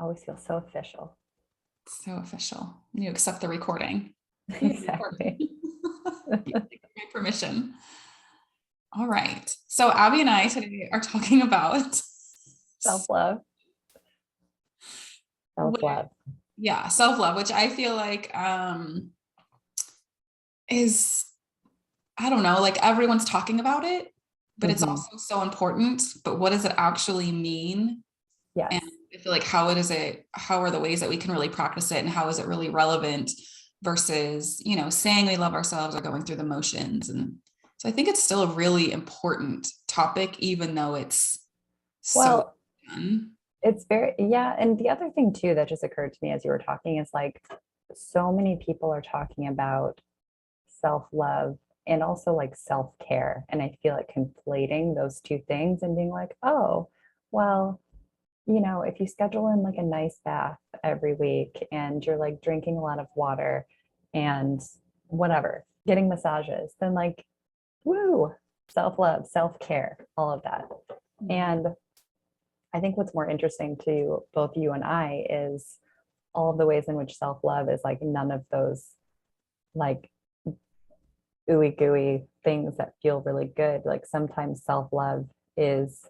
Always feels so official. So official. You accept the recording. Exactly. You take my permission. All right. So Abby and I today are talking about Self-love. which, Self-love. yeah, self-love, which I feel like is, I don't know, like everyone's talking about it, but it's Hmm. also so important. But what does it actually mean? And Yes. I feel like how are the ways that we can really practice it and how is it really relevant versus, saying we love ourselves or going through the motions. And so I think it's still a really important topic, even though it's so Well, done. it's very, yeah. And the other thing too that just occurred to me as you were talking is like so many people are talking about self-love and also like self-care. And I feel like conflating those two things and being like, oh, well, if you schedule in like a nice bath every week and you're like drinking a lot of water and whatever, getting massages, then like, woo, self-love, self-care, all of that. And I think what's more interesting to both you and I is all of the ways in which self-love is like none of those like ooey gooey things that feel really good. Like sometimes self-love is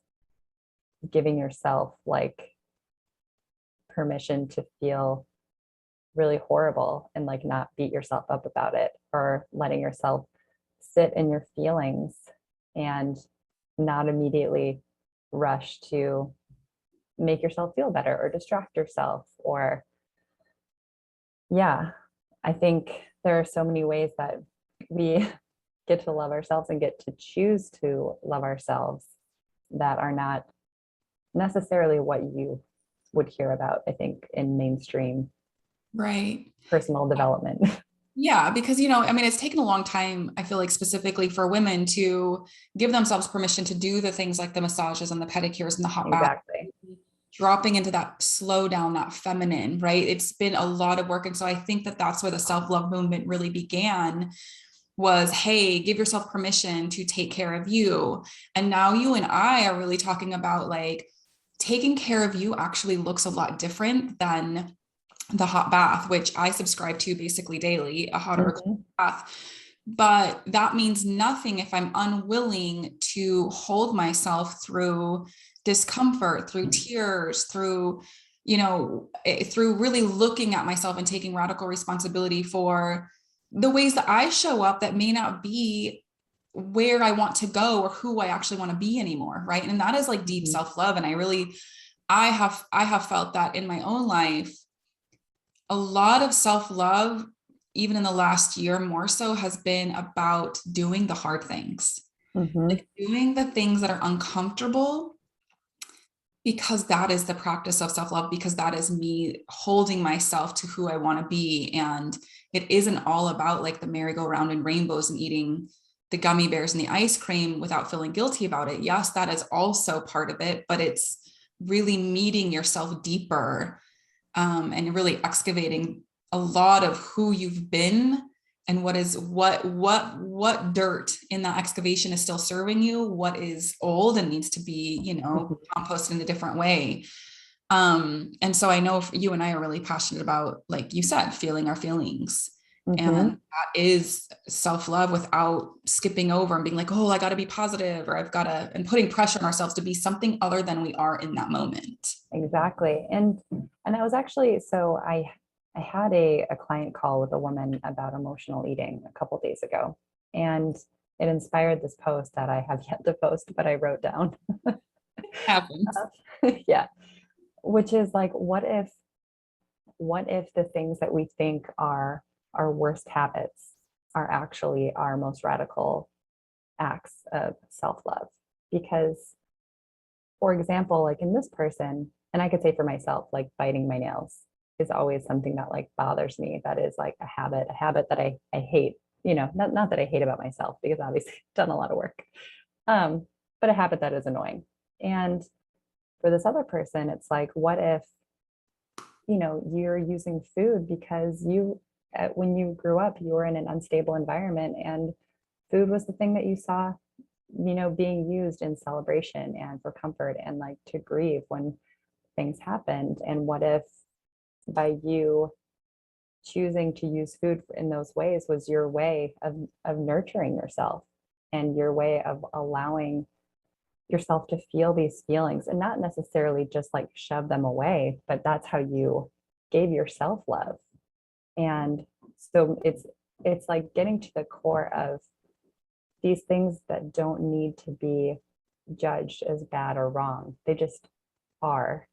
giving yourself like permission to feel really horrible and like not beat yourself up about it, or letting yourself sit in your feelings and not immediately rush to make yourself feel better or distract yourself. Or yeah, I think there are so many ways that we get to love ourselves and get to choose to love ourselves that are not necessarily what you would hear about, I think, in mainstream Right. personal development. Yeah, because I mean, it's taken a long time, I feel like specifically for women to give themselves permission to do the things like the massages and the pedicures and the hot bath, Exactly. dropping into that slow down, that feminine, right? It's been a lot of work. And so I think that that's where the self-love movement really began was, hey, give yourself permission to take care of you. And now you and I are really talking about like taking care of you actually looks a lot different than the hot bath, which I subscribe to basically daily, a hot or a cold Mhm. bath. But that means nothing if I'm unwilling to hold myself through discomfort, through tears, through really looking at myself and taking radical responsibility for the ways that I show up that may not be where I want to go or who I actually want to be anymore. Right. And that is like deep Mhm. self-love. And I have felt that in my own life. A lot of self-love, even in the last year more so, has been about doing the hard things, Mhm. like doing the things that are uncomfortable, because that is the practice of self-love, because that is me holding myself to who I want to be. And it isn't all about like the merry-go-round and rainbows and eating the gummy bears and the ice cream without feeling guilty about it. Yes, that is also part of it, but it's really meeting yourself deeper, and really excavating a lot of who you've been and what dirt in that excavation is still serving you, what is old and needs to be Mhm. composted in a different way. And so I know you and I are really passionate about, like you said, feeling our feelings. And Mhm. that is self-love without skipping over and being like, oh, I got to be positive, or I've got to, and putting pressure on ourselves to be something other than we are in that moment. Exactly. And I was actually, so I had a client call with a woman about emotional eating a couple days ago, and it inspired this post that I have yet to post, but I wrote down. Happens. Yeah, which is like, what if the things that we think are our worst habits are actually our most radical acts of self-love? Because, for example, like in this person, and I could say for myself, like biting my nails is always something that like bothers me. That is like a habit that I hate, not that I hate about myself, because obviously I've done a lot of work. Um, but a habit that is annoying. And for this other person, it's like, what if, you're using food because when you grew up, you were in an unstable environment and food was the thing that you saw, being used in celebration and for comfort and like to grieve when things happened? And what if by you choosing to use food in those ways was your way of nurturing yourself and your way of allowing yourself to feel these feelings and not necessarily just like shove them away, but that's how you gave yourself love. And so it's like getting to the core of these things that don't need to be judged as bad or wrong. They just are.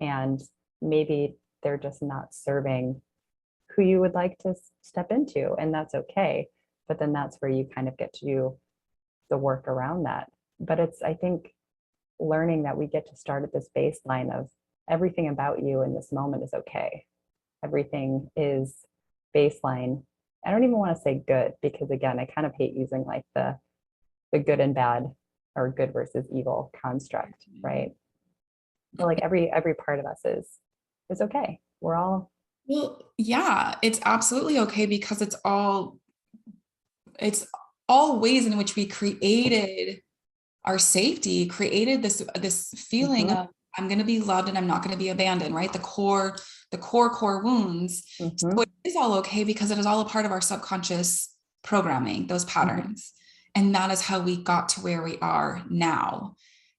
And maybe they're just not serving who you would like to step into, and that's okay. But then that's where you kind of get to do the work around that. But it's, I think, learning that we get to start at this baseline of everything about you in this moment is okay. Everything is baseline. I don't even want to say good, because again, I kind of hate using like the good and bad or good versus evil construct, right? So like every part of us is okay. We're all, Well, yeah, it's absolutely okay, because it's all ways in which we created our safety, created this feeling mhm, of I'm going to be loved and I'm not going to be abandoned, right? The core wounds. So mhm, it is all okay, because it is all a part of our subconscious programming, those mhm. patterns. And that is how we got to where we are now.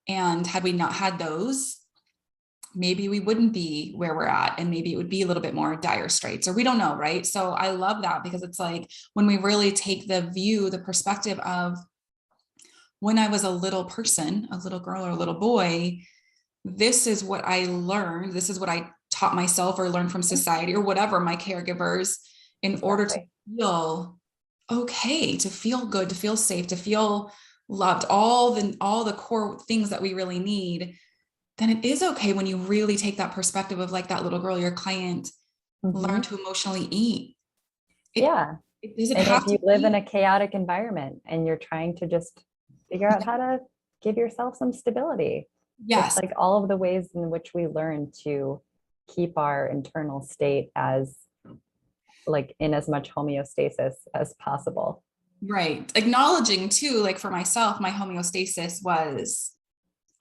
And had we not had those, maybe we wouldn't be where we're at, and maybe it would be a little bit more dire straits, or we don't know, right? So I love that, because it's like when we really take the perspective of when I was a little person, a little girl or a little boy, this is what I learned. This is what I taught myself or learned from society or whatever, my caregivers, in order to Exactly. feel okay, to feel good, to feel safe, to feel loved, all the core things that we really need. Then it is okay when you really take that perspective of like that little girl, your client, learn Mhm. to emotionally eat. It, Yeah. it doesn't And have if to you live in be. a chaotic environment and you're trying to just figure out how to give yourself some stability, it's Yes. like all of the ways in which we learn to keep our internal state as like in as much homeostasis as possible. Right. Acknowledging too, like for myself, my homeostasis was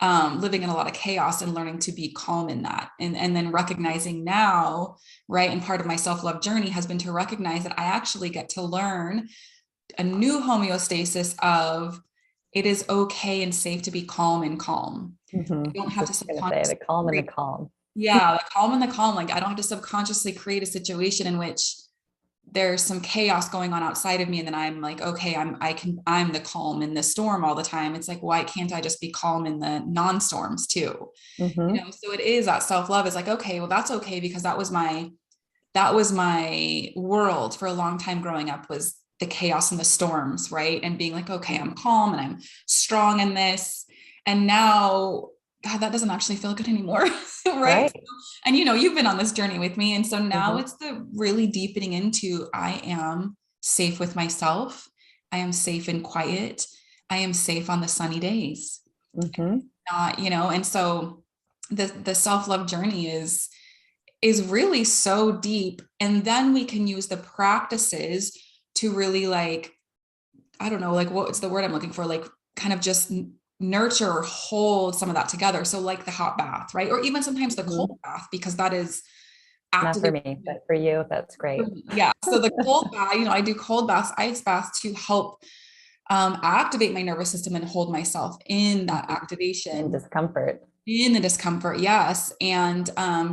living in a lot of chaos and learning to be calm in that. And then recognizing now, right. And part of my self-love journey has been to recognize that I actually get to learn a new homeostasis of it is okay and safe to be calm and calm. I Mhm. don't I was have to just gonna say the subconsciously calm and the create, calm. yeah, the calm and the calm. Like I don't have to subconsciously create a situation in which there's some chaos going on outside of me, and then I'm like, okay, I'm the calm in the storm all the time. It's like, why can't I just be calm in the non-storms too? Mhm. So it is that self-love is like, okay, well, that's okay, because that was my world for a long time growing up, was the chaos and the storms, right? And being like, okay, I'm calm and I'm strong in this. And now, God, that doesn't actually feel good anymore. Right. Right. And you've been on this journey with me. And so now Mhm. it's the really deepening into I am safe with myself. I am safe and quiet. I am safe on the sunny days. Mhm. And so the self-love journey is really so deep. And then we can use the practices to really like, I don't know, like what's the word I'm looking for? Like kind of just nurture or hold some of that together. So like the hot bath, right? Or even sometimes the Mhm. cold bath, because that is Not for activating. me, but for you, that's great. Yeah. So the cold bath, I do cold baths, ice baths to help activate my nervous system and hold myself in that Mhm. And activation, discomfort. in the discomfort, yes, and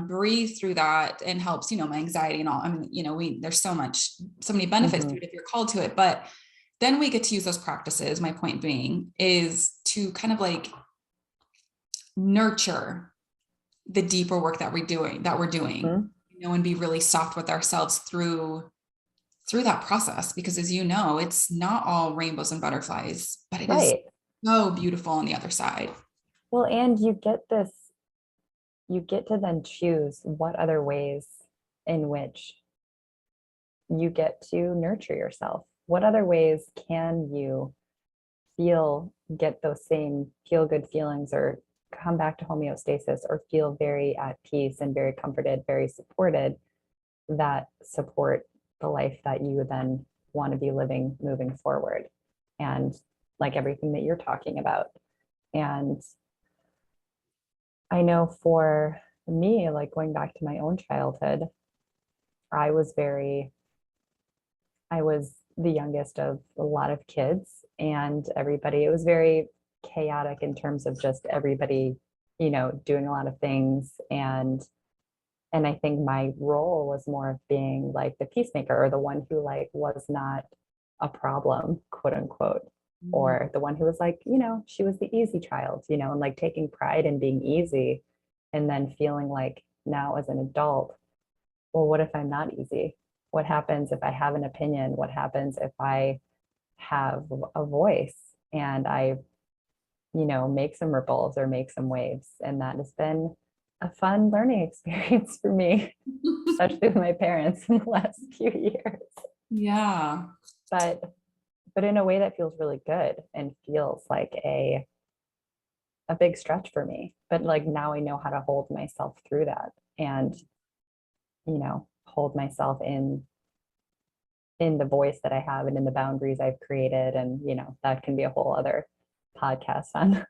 breathe through that, and helps my anxiety and all. I mean, there's so many benefits to Mhm. it if you're called to it. But then we get to use those practices. My point being is to kind of like nurture the deeper work that we're doing, Mhm. and be really soft with ourselves through that process, because as you know, it's not all rainbows and butterflies, but it is Right. so beautiful on the other side. Well, and you get to then choose what other ways in which you get to nurture yourself. What other ways can you get those same feel good feelings or come back to homeostasis or feel very at peace and very comforted, very supported, that support the life that you then want to be living moving forward. And like everything that you're talking about. And I know for me, like going back to my own childhood, I was very, I was the youngest of a lot of kids, and everybody, it was very chaotic in terms of just everybody, doing a lot of things. And I think my role was more of being like the peacemaker, or the one who like was not a problem, quote unquote, or the one who was like, she was the easy child, and like taking pride in being easy, and then feeling like now as an adult, well, what if I'm not easy? What happens if I have an opinion? What happens if I have a voice and I, make some ripples or make some waves? And that has been a fun learning experience for me, especially with my parents in the last few years. Yeah. But in a way that feels really good and feels like a big stretch for me. But like now I know how to hold myself through that, and hold myself in the voice that I have and in the boundaries I've created. And that can be a whole other podcast on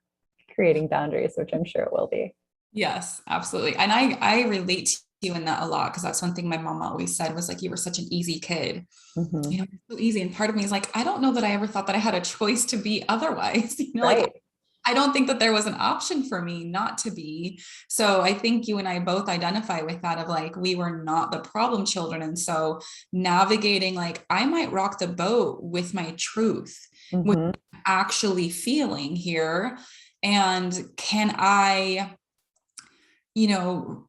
creating boundaries, which I'm sure it will be. Yes, absolutely. And I relate to you in that a lot, because that's one thing my mom always said was like, you were such an easy kid. Mm-hmm. So easy. And part of me is like, I don't know that I ever thought that I had a choice to be otherwise. Right. Like I don't think that there was an option for me not to be. So I think you and I both identify with that, of like, we were not the problem children. And so navigating, like, I might rock the boat with my truth, with Mm-hmm. actually feeling here. And can I,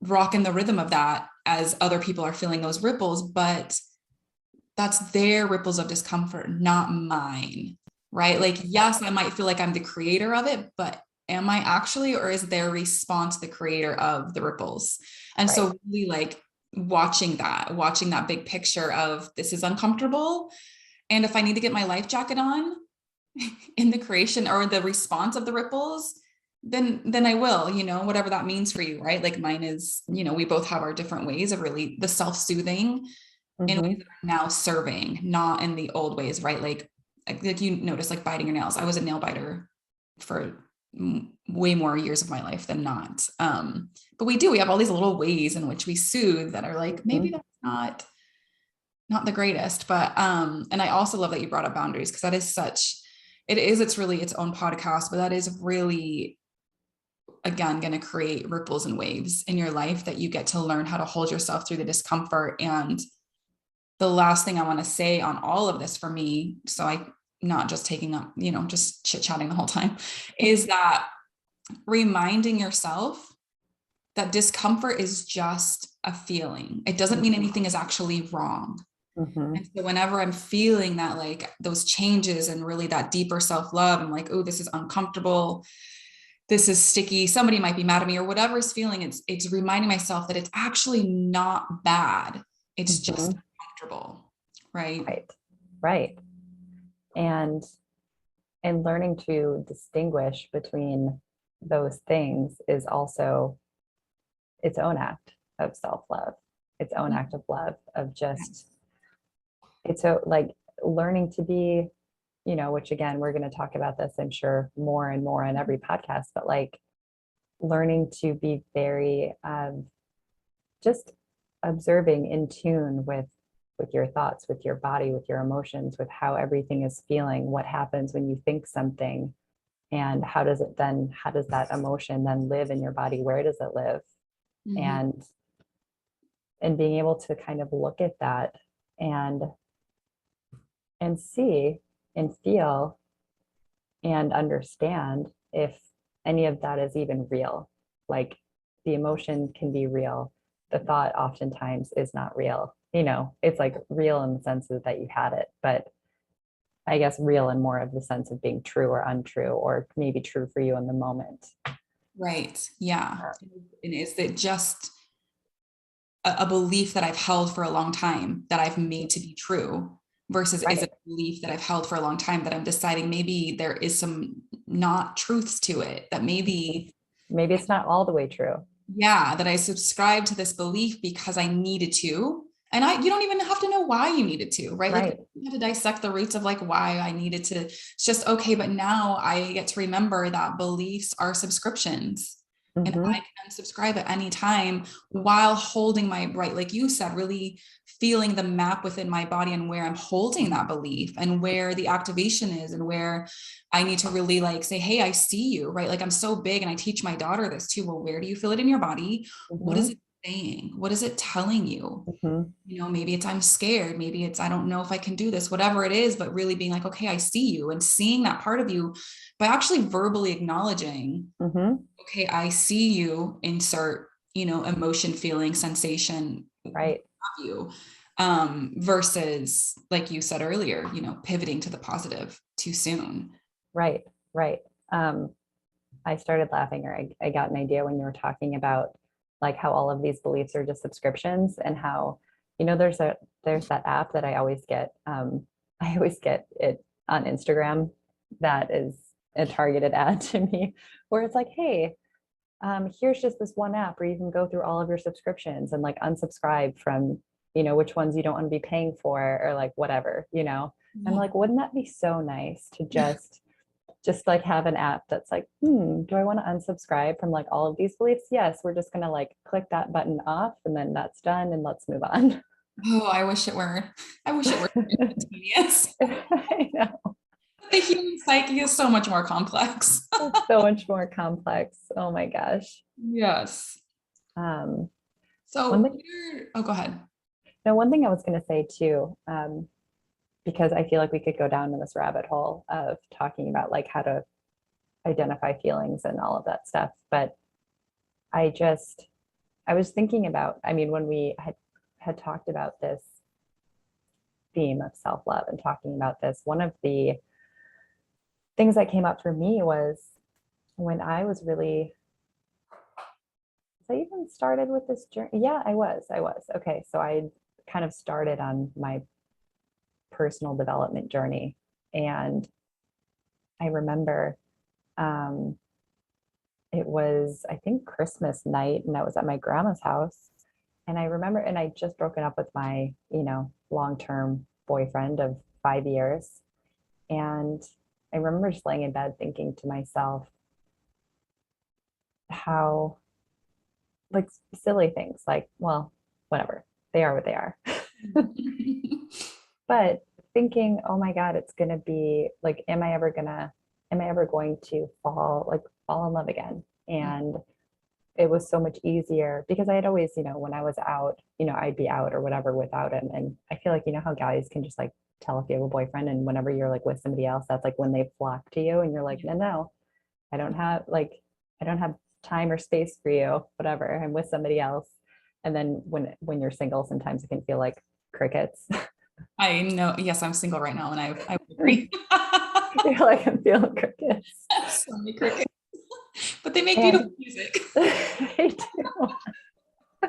rock in the rhythm of that as other people are feeling those ripples, but that's their ripples of discomfort, not mine. Right? Like, yes, I might feel like I'm the creator of it, but am I actually, or is their response the creator of the ripples? And Right. so really like watching that big picture of, this is uncomfortable. And if I need to get my life jacket on in the creation or the response of the ripples, then I will, whatever that means for you, right? Like mine is, we both have our different ways of really the self-soothing in Mm-hmm. ways that are now serving, not in the old ways, right? Like you notice, like biting your nails. I was a nail not for way more years of my life than not. But we have all these little ways in which we soothe that are like, maybe that's not the greatest, but and I also love that you brought up boundaries, because that is it's really its own podcast, but that is really, again, going to create ripples and waves in your life, that you get to learn how to hold yourself through the discomfort. And the last thing I want to say on all of this for me, so I not just taking up, just chit chatting the whole time, is that reminding yourself that discomfort is just a feeling. It doesn't mean anything is actually wrong. Mm-hmm. And so whenever I'm feeling that, like those changes and really that deeper self-love, I'm like, oh, this is uncomfortable, this is sticky, somebody might be mad at me, or whatever is feeling, it's reminding myself that it's actually not bad. It's just uncomfortable. Right. Right. And learning to distinguish between those things is also its own act of self-love, its own act of love, of just, it's so like learning to be, which again, we're going to talk about this, I'm sure, more and more on every podcast, but like learning to be very just observing, in tune with your thoughts, with your body, with your emotions, with how everything is feeling, what happens when you think something, and how does that emotion then live in your body? Where does it live? Mm-hmm. And being able to kind of look at that and see and feel and understand if any of that is even real. Like the emotion can be real. The thought oftentimes is not real. It's like real in the sense that you had it, but I guess real in more of the sense of being true or untrue, or maybe true for you in the moment. Right. Yeah. And is it just a belief that I've held for a long time that I've made to be true, versus is it a belief that I've held for a long time that I'm deciding maybe there is some not truths to it, that maybe it's not all the way true. Yeah, that I subscribed to this belief because I needed to. And you don't even have to know why you needed to, right? Like you have to dissect the roots of like why I needed to. It's just okay. But now I get to remember that beliefs are subscriptions. and I Mm-hmm. can unsubscribe at any time while holding my right, like you said, really feeling the map within my body and where I'm holding that belief and where the activation is and where I need to really like say, hey, I see you, right? Like I'm so big, and I teach my daughter this too. Well, where do you feel it in your body? What is Mm-hmm. it saying? What is it telling you? Mm-hmm. Maybe it's I'm scared, maybe it's I don't know if I can do this, whatever it is, but really being like, okay, I see you, and seeing that part of you by actually verbally acknowledging, Mm-hmm. okay, I see you, insert, emotion, feeling, sensation, what Right. have you, versus like you said earlier, pivoting to the positive too soon. Right. Right. Um, I started laughing, or I got an idea when you were talking about like how all of these beliefs are just subscriptions, and how, there's that app that I always get. I always get it on Instagram that is a targeted ad to me, where it's like, hey, here's just this one app where you can go through all of your subscriptions and like unsubscribe from, which ones you don't want to be paying for, or like whatever. I'm like, wouldn't that be so nice to just like have an app that's like, do I want to unsubscribe from like all of these beliefs? Yes, we're just going to like click that button off, and then that's done, and let's move on. Oh, I wish it were instantaneous. I know. The human psyche is so much more complex. It's so much more complex. Oh my gosh. Yes. Um, one So, thing, oh, go ahead. no, one thing I was going to say too, because I feel like we could go down in this rabbit hole of talking about like how to identify feelings and all of that stuff. But I just, I was thinking about, I mean, when we had talked about this theme of self-love and talking about this, one of the things that came up for me was when I was really, I even started with this journey. Yeah, I was. Okay. So I kind of started on my personal development journey. And I remember um, it was, I think, Christmas night, and I was at my grandma's house. And I remember, and I just broken up with my, long-term boyfriend of 5 years. And I remember just laying in bed thinking to myself how, like, silly things, like, well, whatever, they are what they are. But thinking, oh my God, it's gonna be like, am I ever going to fall in love again? And it was so much easier because I had always, when I was out, I'd be out or whatever without him. And I feel like, how guys can just like tell if you have a boyfriend, and whenever you're like with somebody else, that's like when they flock to you, and you're like, no, no, I don't have time or space for you, whatever. I'm with somebody else. And then when you're single, sometimes it can feel like crickets. I know. Yes, I'm single right now, and I would agree. You're like, I'm feeling crickets. So many crickets, but they make And beautiful music. I do.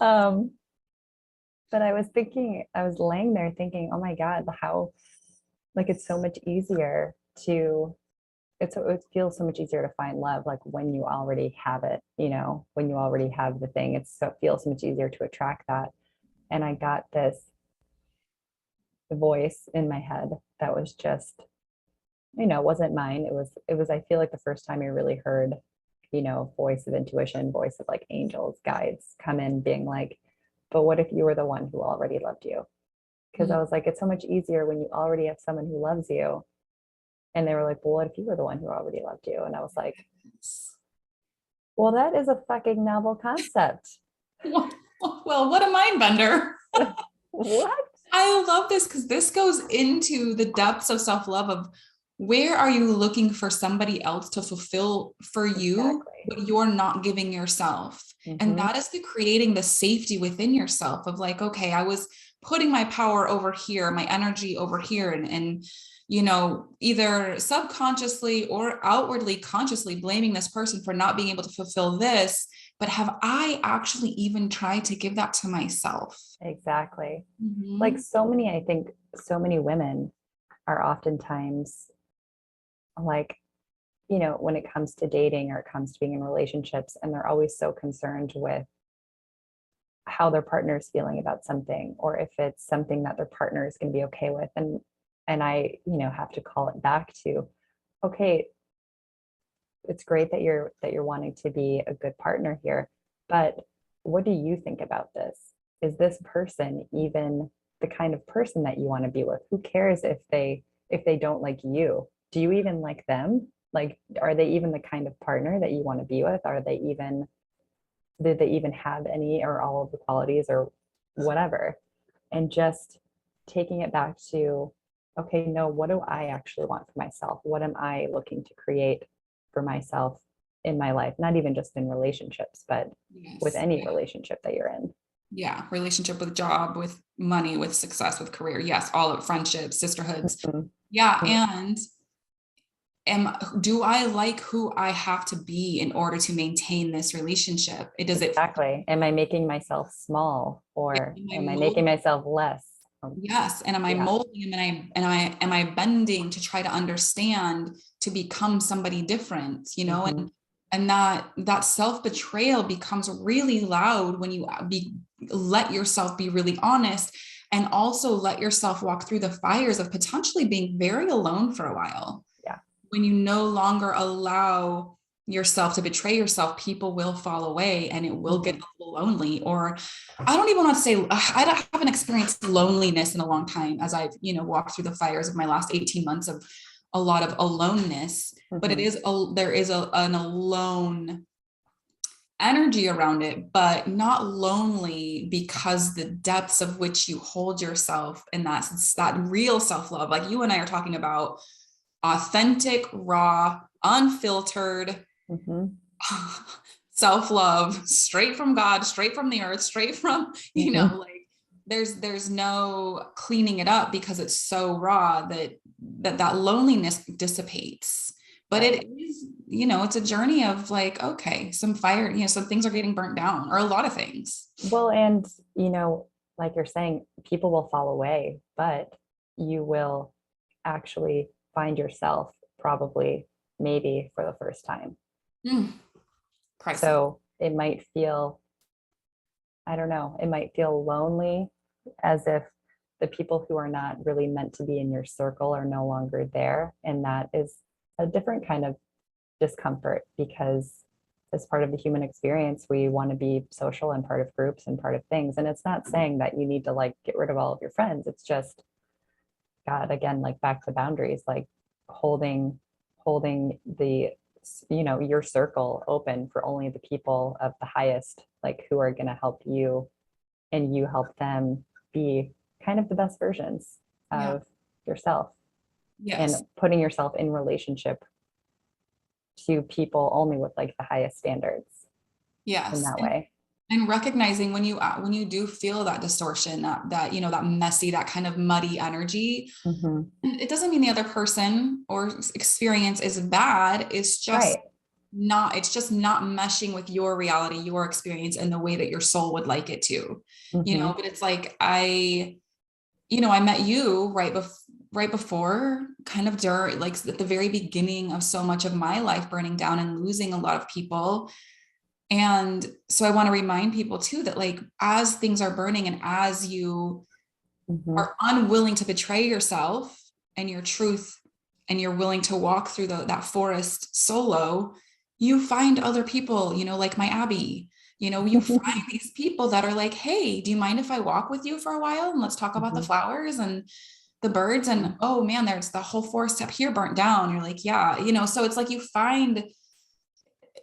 Um, but I was laying there thinking, oh my God, how, like, it's so much easier to, it feels so much easier to find love, like when you already have it, when you already have the thing, it feels so much easier to attract that. And I got this voice in my head that was just, wasn't mine. It was, I feel like the first time I really heard, voice of intuition, voice of like angels, guides come in being like, but what if you were the one who already loved you? Because I was like, it's so much easier when you already have someone who loves you. And they were like, well, what if you were the one who already loved you? And I was like, well, that is a fucking novel concept. Well, what a mind bender. What? I love this because this goes into the depths of self-love of where are you looking for somebody else to fulfill for you, Exactly. but you're not giving yourself. And Mm-hmm. that is the creating the safety within yourself of like, okay, I was putting my power over here, my energy over here, and either subconsciously or outwardly consciously blaming this person for not being able to fulfill this. But have I actually even tried to give that to myself? Exactly. Like Mhm. I think so many women are oftentimes like, when it comes to dating or it comes to being in relationships, and they're always so concerned with how their partner is feeling about something, or if it's something that their partner is going to be okay with. And I, have to call it back to, okay, it's great that you're wanting to be a good partner here, but what do you think about this? Is this person even the kind of person that you want to be with? Who cares if they don't like you? Do you even like them? Like, are they even the kind of partner that you want to be with? Are they even, did they even have any or all of the qualities or whatever? And just taking it back to, okay, no, what do I actually want for myself? What am I looking to create for myself in my life? Not even just in relationships, but with Yes. any relationship that you're in. Yeah. Relationship, with job, with money, with success, with career. Yes. All of friendships, sisterhoods. Mhm. Yeah. And do I like who I have to be in order to maintain this relationship? Exactly. Am I making myself small, or am I am I making molding? myself less? Yes. And am I Yeah. molding, am I bending to try to understand, to become somebody different, Mhm. and that self-betrayal becomes really loud when you let yourself be really honest, and also let yourself walk through the fires of potentially being very alone for a while. Yeah. When you no longer allow yourself to betray yourself, people will fall away and it will get a little lonely. Or I don't even want to say, I haven't experienced loneliness in a long time, as I've, walked through the fires of my last 18 months of a lot of aloneness, but Mhm. there is an alone energy around it, but not lonely, because the depths of which you hold yourself, and that's that real self-love, like you and I are talking about, authentic, raw, unfiltered Mhm. self-love, straight from God, straight from the earth, straight from, Mhm. like there's no cleaning it up, because it's so raw that loneliness dissipates. But Right. it is, it's a journey of like, okay, some fire, some things are getting burnt down, or a lot of things. Well, and like you're saying, people will fall away, but you will actually find yourself probably maybe for the first time. Mm, priceless. So it might feel, I don't know, it might feel lonely, as if the people who are not really meant to be in your circle are no longer there. And that is a different kind of discomfort, because as part of the human experience, we want to be social and part of groups and part of things. And it's not saying that you need to like get rid of all of your friends. It's just, God, again, like back to boundaries, like holding the, your circle open for only the people of the highest, like who are going to help you, and you help them be kind of the best versions Yeah. of yourself, and Yes. putting yourself in relationship to people only with like the highest standards in Yes. that way. And recognizing when you do feel that distortion, that messy, that kind of muddy energy, Mhm. it doesn't mean the other person or experience is bad. Right. It's just not meshing with your reality, your experience, and the way that your soul would like it to, Mhm. but it's like, I met you right before, kind of during, like at the very beginning of so much of my life burning down and losing a lot of people. And so I want to remind people too, that like, as things are burning, and as you Mhm. are unwilling to betray yourself and your truth, and you're willing to walk through that forest solo, you find other people, like my Abby, you find these people that are like, hey, do you mind if I walk with you for a while, and let's talk about the Mhm. flowers and the birds, and oh man, there's the whole forest up here burnt down. You're like, yeah, so it's like you find,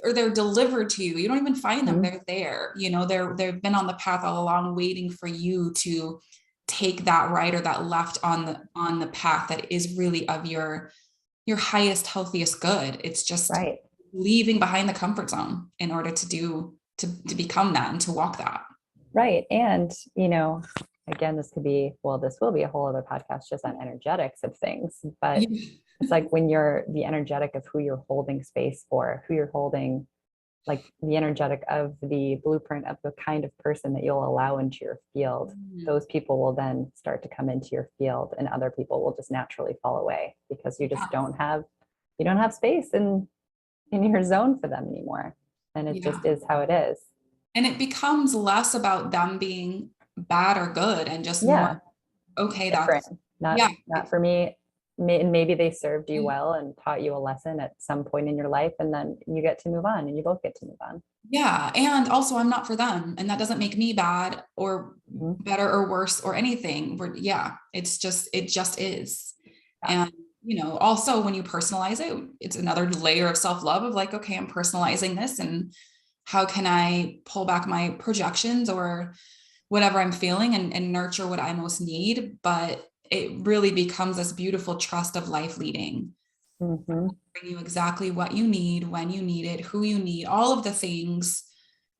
or they're delivered to you. You don't even find them. Mhm. They're there, they've been on the path all along, waiting for you to take that right or that left on the path that is really of your highest, healthiest good. It's just Right. leaving behind the comfort zone in order to become that and to walk that. Right. And, again, this could be, well, this will be a whole other podcast just on energetics of things, but it's like when you're the energetic of who you're holding space for, who you're holding, like the energetic of the blueprint of the kind of person that you'll allow into your field, those people will then start to come into your field, and other people will just naturally fall away, because you just Yeah. don't have space in your zone for them anymore. And it Yeah. just is how it is. And it becomes less about them being bad or good, and just more, Yeah. okay, Different. that's, Not yeah, not for me. And maybe they served you well and taught you a lesson at some point in your life, and then you get to move on, and you both get to move on. Yeah. And also I'm not for them. And that doesn't make me bad or Mhm. better or worse or anything. Yeah, it just is. Yeah. And, also when you personalize it, it's another layer of self-love of like, okay, I'm personalizing this, and how can I pull back my projections or whatever I'm feeling, and nurture what I most need. But it really becomes this beautiful trust of life leading. Mhm. Bring you exactly what you need, when you need it, who you need, all of the things.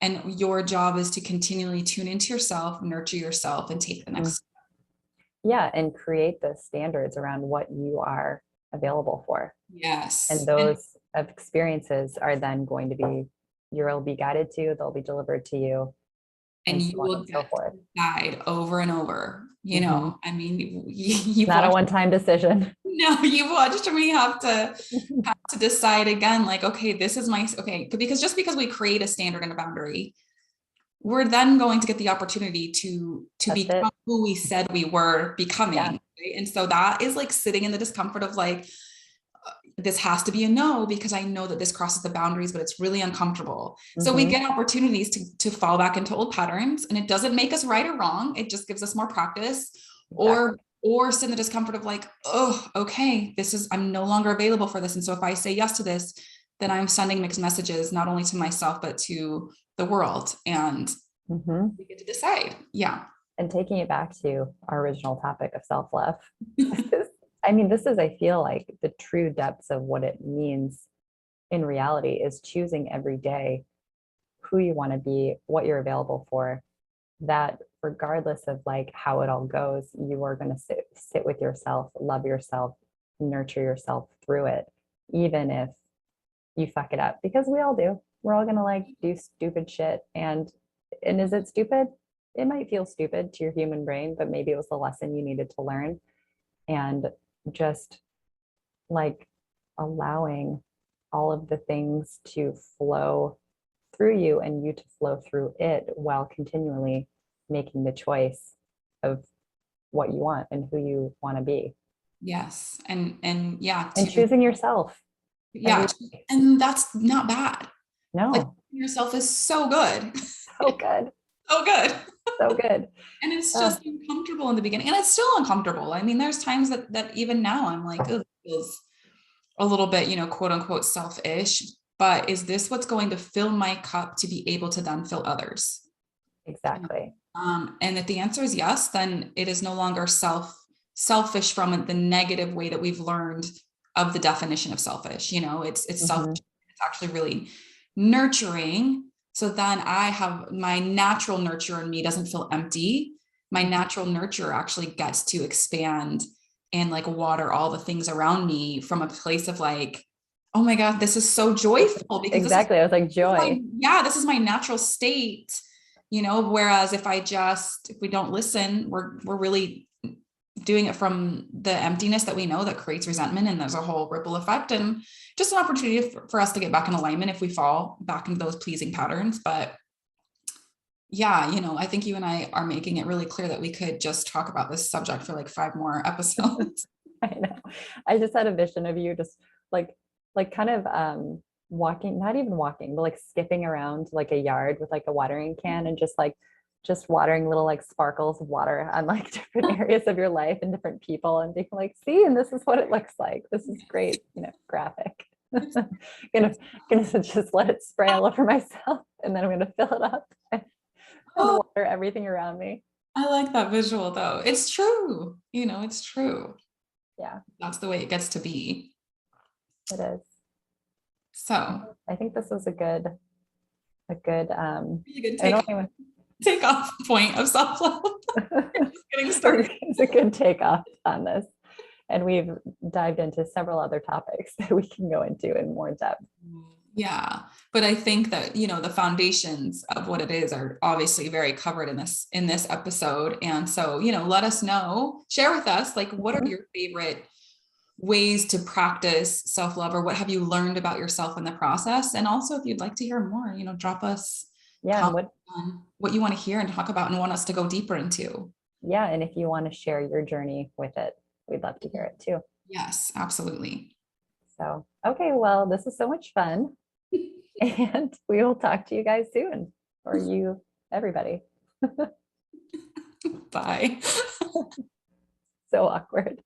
And your job is to continually tune into yourself, nurture yourself, and take the Mhm. next. Yeah, and create the standards around what you are available for. And Yes. And those experiences are then going to be, you'll be guided to, they'll be delivered to you, and you so on will and so get forth. guide over and over. Mhm. I mean, It's you've not a watched. one-time decision. No, you've watched me have to decide again, like, okay, this is my okay, because just because we create a standard and a boundary, we're then going to get the opportunity to That's become it. who we said we were becoming. Yeah. Right? And so that is like sitting in the discomfort of like, this has to be a no, because I know that this crosses the boundaries, but it's really uncomfortable. So we Mhm. get opportunities to fall back into old patterns, and it doesn't make us right or wrong. It just gives us more practice, Exactly. or sit in the discomfort of like, oh, okay, I'm no longer available for this. And so if I say yes to this, then I'm sending mixed messages, not only to myself, but to the world. And Mhm. we get to decide. Yeah. And taking it back to our original topic of self-love, this is, this is, I feel like, the true depths of what it means in reality is choosing every day who you want to be, what you're available for, that regardless of like how it all goes, you are going to sit with yourself, love yourself, nurture yourself through it, even if you fuck it up, because we all do. We're all going to like do stupid shit. And is it stupid? It might feel stupid to your human brain, but maybe it was the lesson you needed to learn. And just like allowing all of the things to flow through you and you to flow through it, while continually making the choice of what you want and who you want to be, Yes. And yeah, and choosing yourself every yeah. day. And that's not bad. Like, No, yourself is so good. so good, So good. so good. And it's Oh, just uncomfortable in the beginning. And it's still uncomfortable. I mean, there's times that even now I'm like, oh, this feels a little bit, quote unquote, selfish. But is this what's going to fill my cup to be able to then fill others? exactly. And if the answer is yes, then it is no longer selfish from the negative way that we've learned of the definition of selfish. It's selfish. Hmm. It's actually really nurturing. So then I have my natural nurture in me doesn't feel empty. My natural nurture actually gets to expand and like water all the things around me from a place of like, oh my God, this is so joyful, because Exactly. I was like, joy. this is my natural state. Whereas if we don't listen, we're really doing it from the emptiness that we know that creates resentment, and there's a whole ripple effect, and just an opportunity for us to get back in alignment if we fall back into those pleasing patterns. But yeah, I think you and I are making it really clear that we could just talk about this subject for like 5 more episodes. I know. I just had a vision of you just like kind of walking, not even walking, but like skipping around like a yard with like a watering can, and just watering little like sparkles of water on like different areas of your life and different people, and being like, see, and this is what it looks like. This is great, graphic. gonna gonna just let it spray all over myself, and then I'm gonna fill it up and Oh, water everything around me. I like that visual though. It's true. It's true. Yeah, That's the way it gets to be. it is. I So think, I think this was a good really good I don't even take off point of self-love. Just getting started. it's a good takeoff on this. And we've dived into several other topics that we can go into in more depth. Yeah. But I think that, the foundations of what it is are obviously very covered in this episode. And so, let us know, share with us, like, what are Mhm. your favorite ways to practice self-love, or what have you learned about yourself in the process? And also, if you'd like to hear more, drop us Yeah, and comments on what you want to hear and talk about and want us to go deeper into. and if you want to share your journey with it, we'd love to hear it too. Yes, absolutely. So, okay, well, this is so much fun. And we will talk to you guys soon, or you, everybody. Bye. So awkward.